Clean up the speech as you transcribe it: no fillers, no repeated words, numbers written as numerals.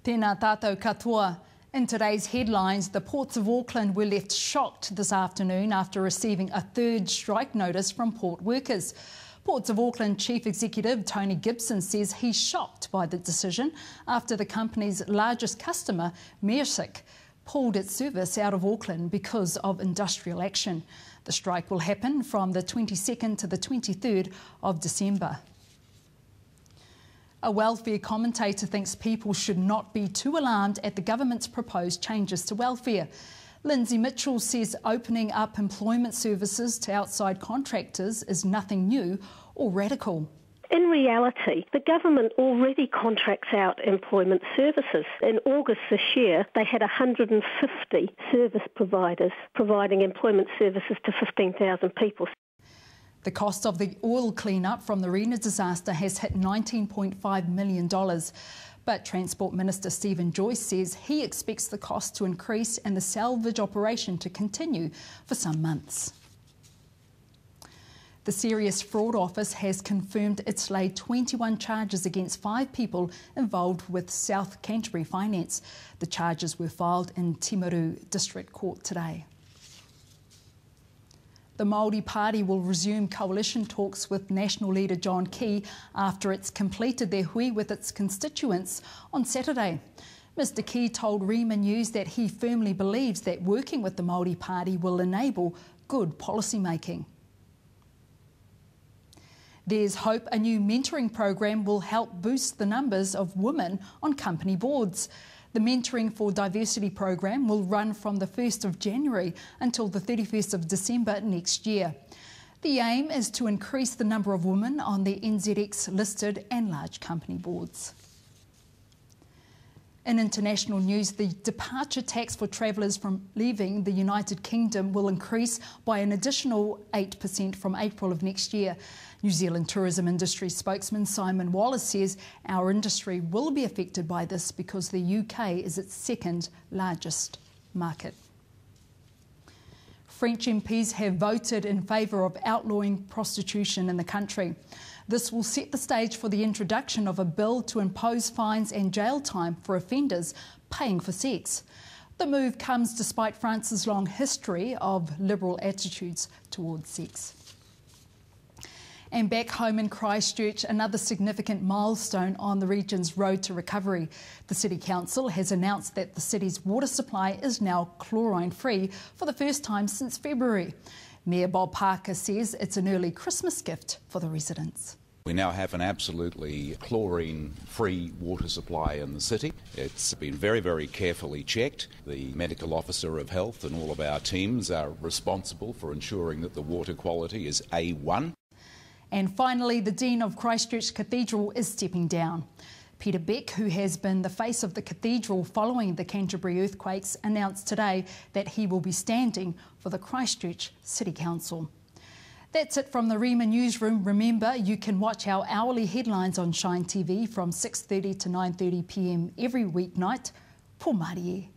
Tēnā tātou katoa. In today's headlines, the ports of Auckland were left shocked this afternoon after receiving a third strike notice from port workers. Ports of Auckland Chief Executive Tony Gibson says he's shocked by the decision after the company's largest customer, Maersk, pulled its service out of Auckland because of industrial action. The strike will happen from the 22nd to the 23rd of December. A welfare commentator thinks people should not be too alarmed at the government's proposed changes to welfare. Lindsey Mitchell says opening up employment services to outside contractors is nothing new or radical. In reality, the government already contracts out employment services. In August this year, they had 150 service providers providing employment services to 15,000 people. The cost of the oil clean-up from the Rena disaster has hit $19.5 million. But Transport Minister Stephen Joyce says he expects the cost to increase and the salvage operation to continue for some months. The Serious Fraud Office has confirmed it's laid 21 charges against 5 people involved with South Canterbury Finance. The charges were filed in Timaru District Court today. The Maori Party will resume coalition talks with National Leader John Key after it's completed their hui with its constituents on Saturday. Mr Key told Rima News that he firmly believes that working with the Maori Party will enable good policy making. There's hope a new mentoring program will help boost the numbers of women on company boards. The Mentoring for Diversity program will run from the 1st of January until the 31st of December next year. The aim is to increase the number of women on the NZX listed and large company boards. In international news, the departure tax for travellers from leaving the United Kingdom will increase by an additional 8% from April of next year. New Zealand tourism industry spokesman Simon Wallace says our industry will be affected by this because the UK is its second largest market. French MPs have voted in favour of outlawing prostitution in the country. This will set the stage for the introduction of a bill to impose fines and jail time for offenders paying for sex. The move comes despite France's long history of liberal attitudes towards sex. And back home in Christchurch, another significant milestone on the region's road to recovery. The City Council has announced that the city's water supply is now chlorine-free for the first time since February. Mayor Bob Parker says it's an early Christmas gift for the residents. We now have an absolutely chlorine-free water supply in the city. It's been very, very carefully checked. The medical officer of health and all of our teams are responsible for ensuring that the water quality is A1. And finally, the Dean of Christchurch Cathedral is stepping down. Peter Beck, who has been the face of the cathedral following the Canterbury earthquakes, announced today that he will be standing for the Christchurch City Council. That's it from the Rima newsroom. Remember, you can watch our hourly headlines on Shine TV from 6:30 to 9:30 p.m. every weeknight. Po Marie.